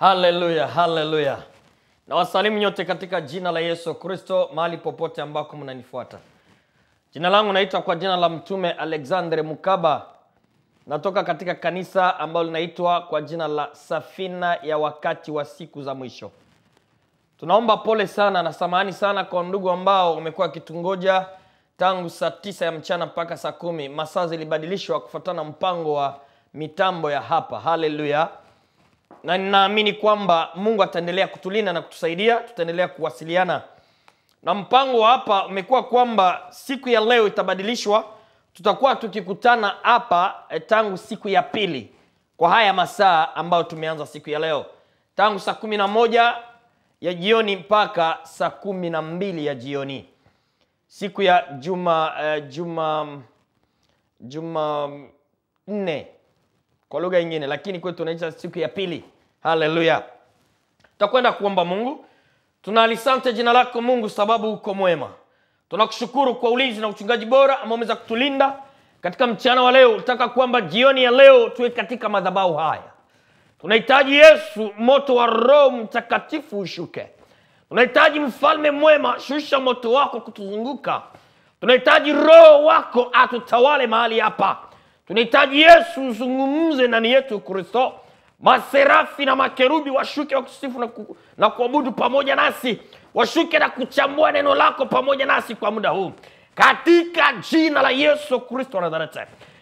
Haleluya, haleluya. Na wasalimu nyote katika jina la Yesu Kristo mahali popote ambako mnanifuata. Jina langu naitwa kwa jina la Mtume Alexander Mukaba. Natoka katika kanisa ambalo linaitwa kwa jina la Safina ya Wakati wa Siku za Mwisho. Tunaomba pole sana na samahani sana kwa ndugu ambao wamekuwa kitungoja tangu saa 9 ya mchana mpaka saa 10. Masaa zilibadilishwa kufuatana mpango wa mitambo ya hapa. Haleluya. Na ninaamini kwamba Mungu ataendelea kutulinda na kutusaidia, tutaendelea kuwasiliana. Na mpango wa hapa umekuwa kwamba siku ya leo itabadilishwa, tutakuwa tukikutana hapa tangu siku ya pili kwa haya masaa ambayo tumeanza siku ya leo. Tangu saa 11 ya jioni mpaka saa 12 ya jioni. Siku ya juma 4 kwa lugha nyingine, lakini kwetu tunaita siku ya pili. Haleluya. Tutakwenda kuomba Mungu. Tunalisante jina lako Mungu sababu uko mwema. Tunakushukuru kwa ulinzi na uchungaji bora ambao umeweza kutulinda katika mchana wa leo. Tunataka kwamba jioni ya leo tuwe katika madhabahu haya. Tunahitaji Yesu, moto wa Roho Mtakatifu ushuke. Tunahitaji mfalme mwema, shusha moto wako kutuzunguka. Tunahitaji Roho wako atutawale mahali hapa. Tunahitaji Yesu uzungumze ndani yetu Kristo. Maserafi na makerubi washuke wakusifu na kuabudu pamoja nasi. Washuke na kuchambua neno lako pamoja nasi kwa muda huu. Katika jina la Yesu Kristo wa Nazareti.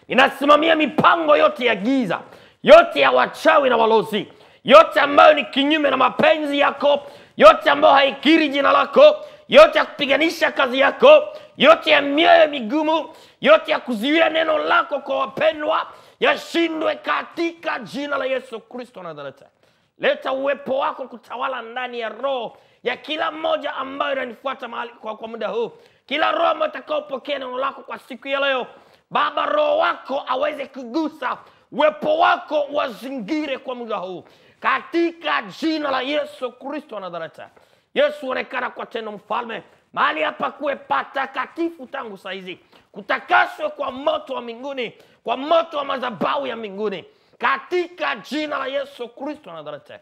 Ninasimamia mipango yote ya giza, yote ya wachawi na walozi, yote ambayo ni kinyume na mapenzi yako, yote ambayo haikiri jina lako, yote ya kupiganisha kazi yako, yote ya mioyo migumu, yote ya kuziwia neno lako kwa wapendwa, yashindwe katika jina la Yesu Kristo wa Nazareti. Leta uwepo wako kutawala ndani ya roho ya kila mmoja ambaye ananifuata mahali kwa muda huu. Kila roho ambayo atakayopokea neno lako kwa siku ya leo, Baba, roho wako aweze kugusa, uwepo wako wazingire kwa muda huu. Katika jina la Yesu Kristo wa Nazareti. Yesu onekana kwa tendo mfalme. Mahali hapa kuwe patakatifu tangu saa hizi. Kutakaswe kwa moto wa mbinguni, kwa moto wa madhabahu ya mbinguni. Katika jina la Yesu Kristo wa Nazareti.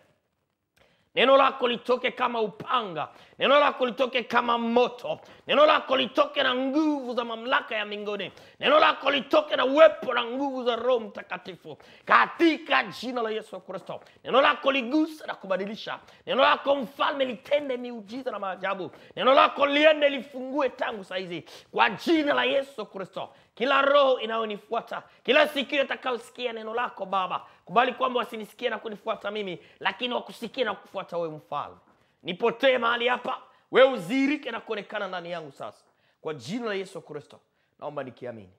Neno lako litoke kama upanga. Neno lako litoke kama moto. Neno lako litoke na nguvu za mamlaka ya mbinguni. Neno lako litoke na uwepo na nguvu za Roho Mtakatifu. Katika jina la Yesu Kristo. Neno lako ligusa na kubadilisha. Neno lako mfalme litende miujiza na maajabu. Neno lako liende lifungue tangu saa hizi. Kwa jina la Yesu Kristo. Kila roho inayonifuata, kila sikio itakayosikia neno lako Baba, kubali kwamba wasinisikie na kunifuata mimi, lakini wakusikie na kufuata wewe mfalme. Nipotee mahali hapa, wewe uzirike na kuonekana ndani yangu sasa. Kwa jina la Yesu Kristo naomba nikiamini.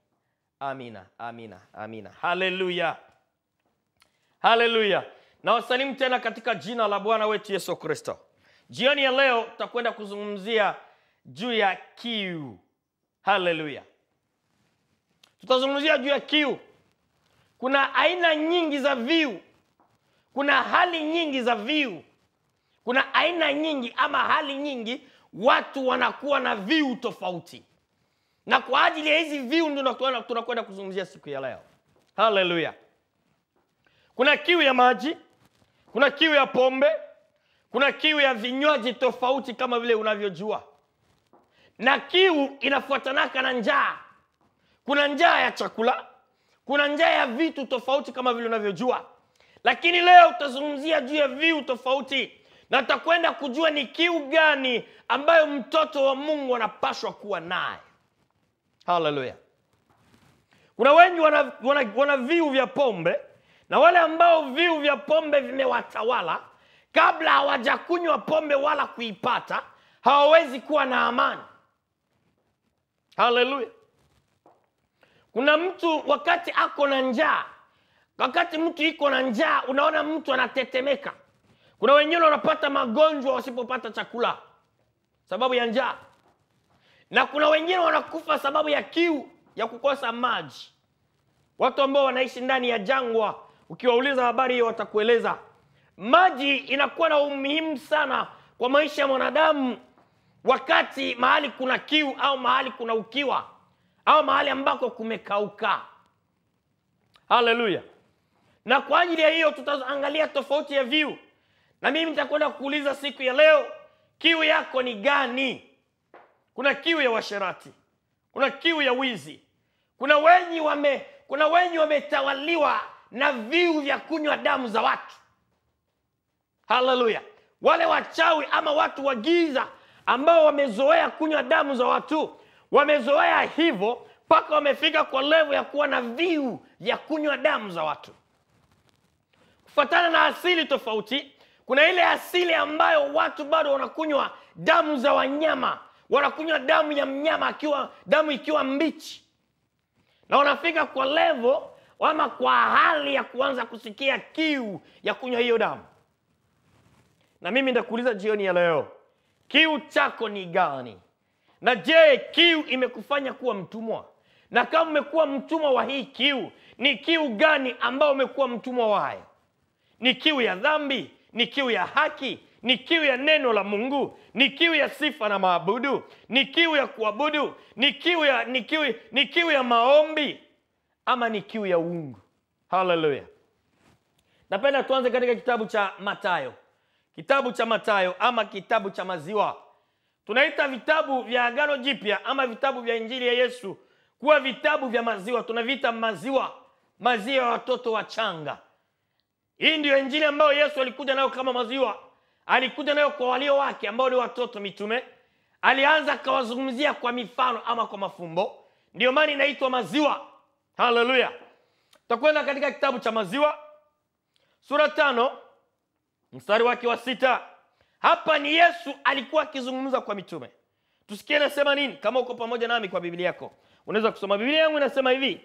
Amina, amina, amina. Haleluya. Haleluya. Na wasalimu tena katika jina la Bwana wetu Yesu Kristo. Jioni ya leo tutakwenda kuzungumzia juu ya kiu. Haleluya. Tutazungumzia juu ya kiu. Kuna aina nyingi za viu. Kuna hali nyingi za viu. Kuna aina nyingi ama hali nyingi watu wanakuwa na viu tofauti. Na kwa ajili ya hizi viu ndio tunakwenda kuzungumzia siku ya leo. Haleluya. Kuna kiu ya maji, kuna kiu ya pombe, kuna kiu ya vinywaji tofauti kama vile unavyojua. Na kiu inafuatanaka na njaa. Kuna njaa ya chakula, kuna njaa ya vitu tofauti kama vile unavyojua. Lakini leo tutazungumzia juu ya viu tofauti. Na tutakwenda kujua ni kiu gani ambayo mtoto wa Mungu anapaswa kuwa naye. Haleluya. Kuna wengi wana viu vya pombe, na wale ambao viu vya pombe vimewatawala, kabla hawajakunywa pombe wala kuipata, hawawezi kuwa na amani. Haleluya. Kuna mtu wakati ako na njaa, wakati mtu iko na njaa, unaona mtu anatetemeka. Kuna wengine wanapata magonjwa wasipopata chakula sababu ya njaa. Na kuna wengine wanakufa sababu ya kiu, ya kukosa maji. Watu ambao wanaishi ndani ya jangwa, ukiwauliza habari hiyo watakueleza. Maji inakuwa na umuhimu sana kwa maisha ya mwanadamu wakati mahali kuna kiu au mahali kuna ukiwa au mahali ambako kumekauka. Haleluya. Na kwa ajili ya hiyo tutaangalia tofauti ya viu. Na mimi nitakwenda kuuliza siku ya leo, kiu yako ni gani? Kuna kiu ya uasherati, kuna kiu ya wizi, kuna wengi wametawaliwa na viu vya kunywa damu za watu. Haleluya. Wale wachawi ama watu wa giza ambao wamezoea kunywa damu za watu, wamezoea hivyo mpaka wamefika kwa level ya kuwa na viu vya kunywa damu za watu. Kufuatana na asili tofauti, kuna ile asili ambayo watu bado wanakunywa damu za wanyama, wanakunywa damu ya mnyama damu ikiwa mbichi, na wanafika kwa level ama kwa hali ya kuanza kusikia kiu ya kunywa hiyo damu. Na mimi nitakuuliza jioni ya leo, kiu chako ni gani? Na je, kiu imekufanya kuwa mtumwa? Na kama umekuwa mtumwa wa hii kiu, ni kiu gani ambao umekuwa mtumwa wayo? Ni kiu ya dhambi? Ni kiu ya haki? Ni kiu ya neno la Mungu? Ni kiu ya sifa na maabudu? Ni kiu ya kuabudu? Ni kiu ya maombi? Ama ni kiu ya uungu? Haleluya. Napenda tuanze katika kitabu cha Mathayo. Kitabu cha Mathayo ama kitabu cha maziwa. Tunaita vitabu vya Agano Jipya ama vitabu vya Injili ya Yesu kuwa vitabu vya maziwa. Tunaviita maziwa ya watoto wachanga. Hii ndio Injili ambayo Yesu alikuja nayo kama maziwa. Alikuja nayo kwa walio wake ambao ni watoto mitume. Alianza akawazungumzia kwa mifano ama kwa mafumbo. Ndio maana inaitwa maziwa. Haleluya. Tutakwenda katika kitabu cha maziwa, sura 5, mstari wake wa 6. Hapa ni Yesu alikuwa akizungumza kwa mitume. Tusikie anasema nini. Kama uko pamoja nami kwa Biblia yako, unaweza kusoma. Biblia yangu inasema hivi: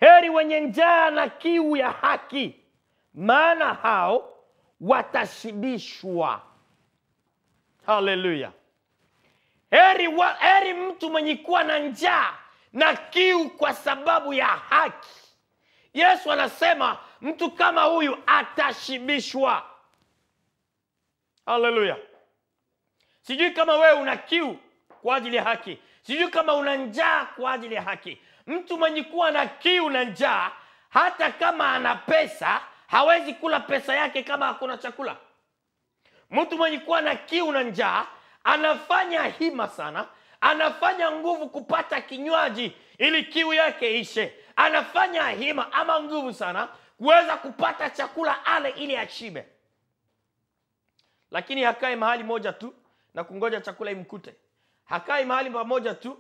heri wenye njaa na kiu ya haki, maana hao watashibishwa. Haleluya. Heri mtu mwenye kuwa na njaa na kiu kwa sababu ya haki. Yesu anasema mtu kama huyu atashibishwa. Haleluya. Sijui kama wewe una kiu kwa ajili ya haki. Sijui kama una njaa kwa ajili ya haki. Mtu mwenye kuwa na kiu na njaa, hata kama ana pesa, hawezi kula pesa yake kama hakuna chakula. Mtu mwenye kuwa na kiu na njaa anafanya hima sana, anafanya nguvu kupata kinywaji ili kiu yake ishe. Anafanya hima ama nguvu sana kuweza kupata chakula ale ili ashibe. Lakini hakai mahali moja tu na kungoja chakula imkute. Hakai mahali pamoja tu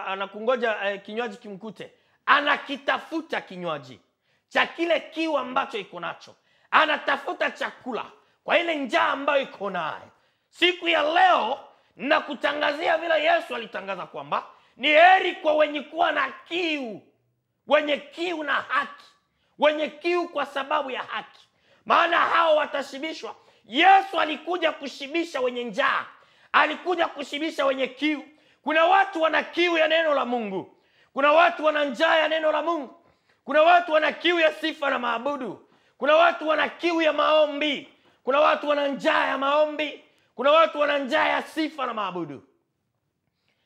anakungoja kinywaji kimkute. Anakitafuta kinywaji cha kile kiu ambacho iko nacho. Anatafuta chakula kwa ile njaa ambayo iko nayo. Siku ya leo nakutangazia vile Yesu alitangaza kwamba ni heri kwa wenye kuwa na kiu, wenye kiu na haki, wenye kiu kwa sababu ya haki, maana hao watashibishwa. Yesu alikuja kushibisha wenye njaa, alikuja kushibisha wenye kiu. Kuna watu wana kiu ya neno la Mungu, kuna watu wana njaa ya neno la Mungu, kuna watu wana kiu ya sifa na maabudu, kuna watu wana kiu ya maombi, kuna watu wana njaa ya maombi, kuna watu wana njaa ya sifa na maabudu.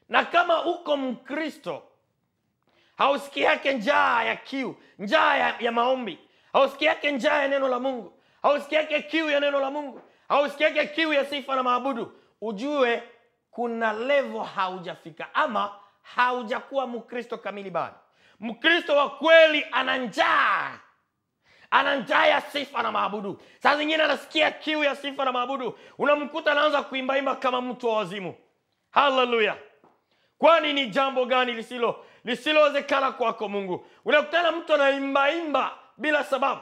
Na kama uko Mkristo, hausikii yake njaa ya kiu, njaa ya maombi, hausikii yake njaa ya neno la Mungu, hausikii yake kiu ya neno la Mungu, hausikii yake kiu ya sifa na maabudu, ujue kuna level haujafika ama haujakuwa Mkristo kamili bado. Mkristo wa kweli ana njaa ya sifa na maabudu. Saa zingine anasikia kiu ya sifa na maabudu, unamkuta anaanza kuimbaimba kama mtu wa wazimu. Haleluya. Kwani ni jambo gani lisilowezekana kwako Mungu? Unakutana mtu anaimbaimba bila sababu.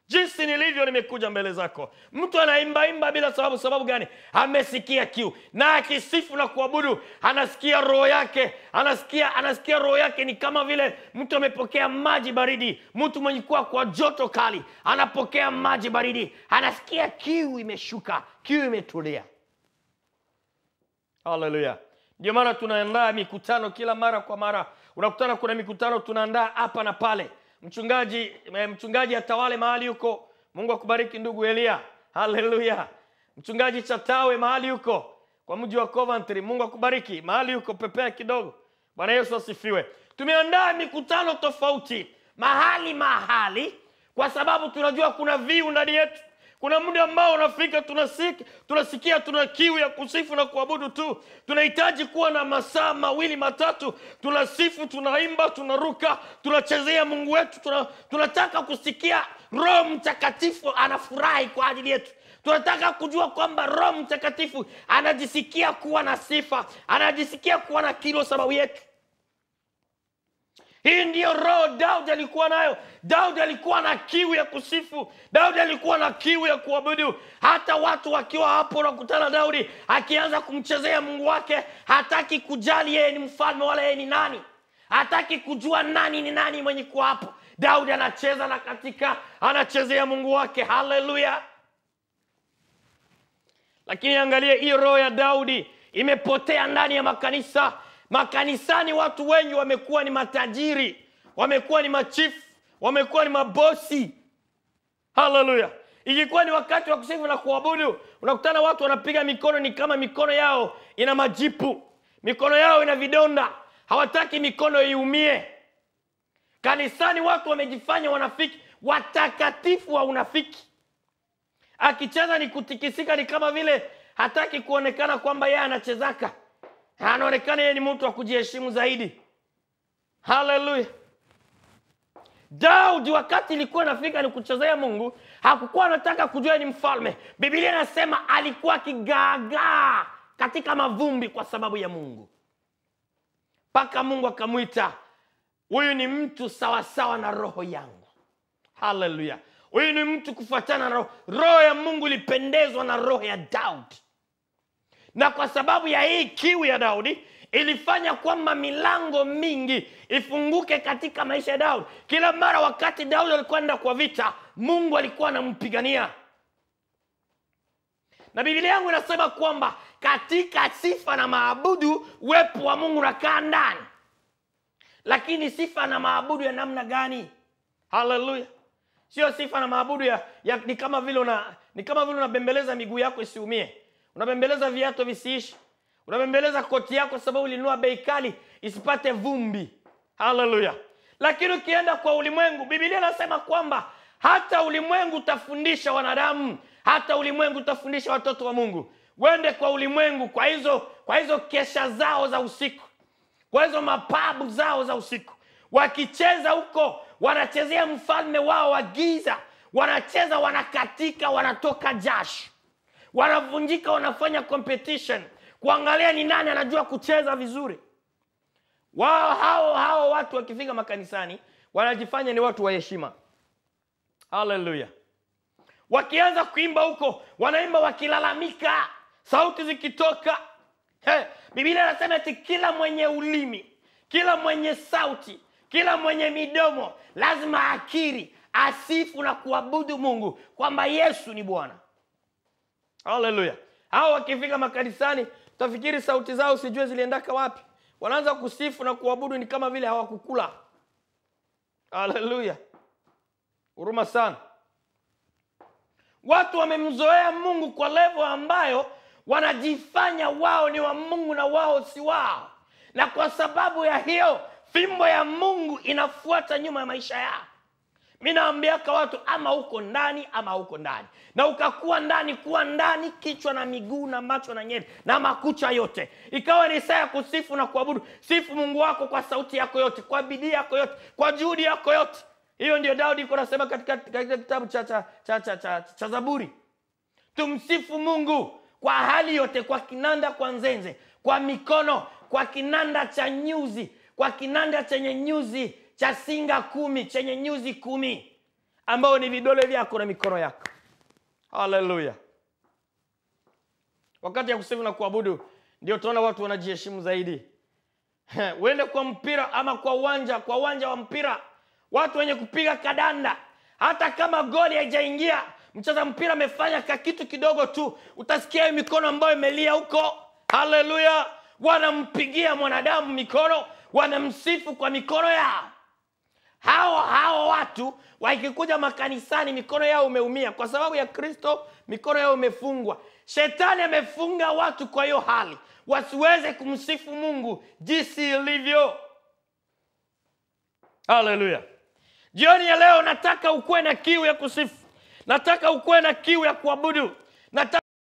Jinsi nilivyo nimekuja mbele zako. Mtu anaimbaimba bila sababu. Sababu gani? Amesikia kiu. Na akisifu na kuabudu, anasikia roho yake. Anasikia roho yake ni kama vile mtu amepokea maji baridi. Mtu mwenye kuwa kwa joto kali anapokea maji baridi. Anasikia kiu imeshuka, kiu imetulia. Haleluya. Ndio maana tunaandaa mikutano kila mara kwa mara. Unakutana kuna mikutano tunaandaa hapa na pale. Mchungaji atawale mahali huko. Mungu akubariki ndugu Elia. Haleluya. Mchungaji Chatawe mahali huko kwa mji wa Coventry. Mungu akubariki mahali huko, pepea kidogo. Bwana Yesu asifiwe. Tumeandaa mikutano tofauti mahali kwa sababu tunajua kuna viu ndani yetu. Kuna muda ambao unafika tunasikia tuna kiu ya kusifu na kuabudu tu. Tunahitaji kuwa na masaa 2 matatu tunasifu, tunaimba, tunaruka, tunachezea Mungu wetu. Tunataka kusikia Roho Mtakatifu anafurahi kwa ajili yetu. Tunataka kujua kwamba Roho Mtakatifu anajisikia kuwa na sifa, anajisikia kuwa na kiu sababu yetu. Hii ndiyo roho Daudi alikuwa nayo. Daudi alikuwa na kiu ya kusifu. Daudi alikuwa na kiu ya kuabudu. Hata watu wakiwa hapo nakutana Daudi akianza kumchezea Mungu wake, hataki kujali yeye ni mfalme wala yeye ni nani. Hataki kujua nani ni nani mwenye kuwa hapo. Daudi anacheza na katika anachezea Mungu wake. Haleluya. Lakini angalia, hiyo roho ya Daudi imepotea ndani ya makanisa. Makanisani watu wengi wamekuwa ni matajiri, wamekuwa ni machifu, wamekuwa ni mabosi. Haleluya. Ikikuwa ni wakati wa kusifu na kuabudu, unakutana watu wanapiga mikono ni kama mikono yao ina majipu, mikono yao ina vidonda, hawataki mikono iumie. Kanisani watu wamejifanya wanafiki, watakatifu wa unafiki. Akicheza ni kutikisika, ni kama vile hataki kuonekana kwamba yeye anachezaka. Anaonekana yeye ni mtu wa kujiheshimu zaidi. Haleluya. Daudi wakati ilikuwa nafika ni kuchezea Mungu, hakukuwa anataka kujua ni mfalme. Biblia inasema alikuwa akigaagaa katika mavumbi kwa sababu ya Mungu. Paka Mungu akamuita, huyu ni mtu sawa sawa na roho yangu. Haleluya. Huyu ni mtu kufuatana na roho ya Mungu. Ilipendezwa na roho ya Daudi. Na kwa sababu ya hii kiu ya Daudi, ilifanya kwamba milango mingi ifunguke katika maisha ya Daudi. Kila mara wakati Daudi alikuwa anaenda kwa vita, Mungu alikuwa anampigania. Na Biblia yangu inasema kwamba katika sifa na maabudu uwepo wa Mungu unakaa ndani. Lakini sifa na maabudu ya namna gani? Haleluya. Sio sifa na maabudu ni kama vile unabembeleza miguu yako isiumie. Unabembeleza viatu visiishi. Unabembeleza koti yako sababu ulinunua bei kali isipate vumbi. Haleluya. Lakini ukienda kwa ulimwengu, Biblia inasema kwamba hata ulimwengu utafundisha wanadamu, hata ulimwengu utafundisha watoto wa Mungu. Wende kwa ulimwengu kwa hizo kesha zao za usiku, kwa hizo mapabu zao za usiku. Wakicheza huko, wanachezea mfalme wao wa giza. Wanacheza, wanakatika, wanatoka jasho. Wanavunjika, wanafanya competition kuangalia ni nani anajua kucheza vizuri. Hao watu wakifika makanisani wanajifanya ni watu wa heshima. Haleluya. Wakianza kuimba huko, wanaimba wakilalamika, sauti zikitoka. Biblia inasema eti kila mwenye ulimi, kila mwenye sauti, kila mwenye midomo lazima akiri, asifu na kuabudu Mungu kwamba Yesu ni Bwana. Haleluya. Hao wakifika makanisani, utafikiri sauti zao usijue ziliendaka wapi. Wanaanza kusifu na kuabudu ni kama vile hawakukula. Haleluya. Huruma sana. Watu wamemzoea Mungu kwa level ambayo wanajifanya wao ni wa Mungu na wao si wao. Na kwa sababu ya hiyo, fimbo ya Mungu inafuata nyuma ya maisha yao. Mimi naambia kwa watu, ama uko ndani ama uko ndani. Na ukakuwa ndani, kuwa ndani, kichwa na miguu na macho na nyeri na makucha yote. Ikawa ni saa ya kusifu na kuabudu. Sifu Mungu wako kwa sauti yako yote, kwa bidii yako yote, kwa juhudi yako yote. Hiyo ndio Daudi yuko anasema katika kitabu cha Zaburi. Tumsifu Mungu kwa hali yote, kwa kinanda, kwa nzenze, kwa mikono, kwa kinanda cha nyuzi, kwa kinanda chenye nyuzi cha singa 10, chenye nyuzi 10 ambao ni vidole vyako na mikono yako. Haleluya. Wakati ya kusifu na kuabudu ndio tunaona watu wanajiheshimu zaidi. Uende kwa mpira ama kwa uwanja wa mpira, watu wenye kupiga kadanda, hata kama goli haijaingia, mcheza mpira amefanya kitu kidogo tu, utasikia mikono ambayo imelia huko. Haleluya. Wanampigia mwanadamu mikono, wanamsifu kwa mikono yao. Hao watu wakikuja makanisani mikono yao umeumia kwa sababu ya Kristo, mikono yao imefungwa. Shetani amefunga watu kwa hiyo hali wasiweze kumsifu Mungu jinsi ilivyo. Haleluya. Jioni ya leo nataka ukuwe na kiu ya kusifu. Nataka ukuwe na kiu ya kuabudu. Nataka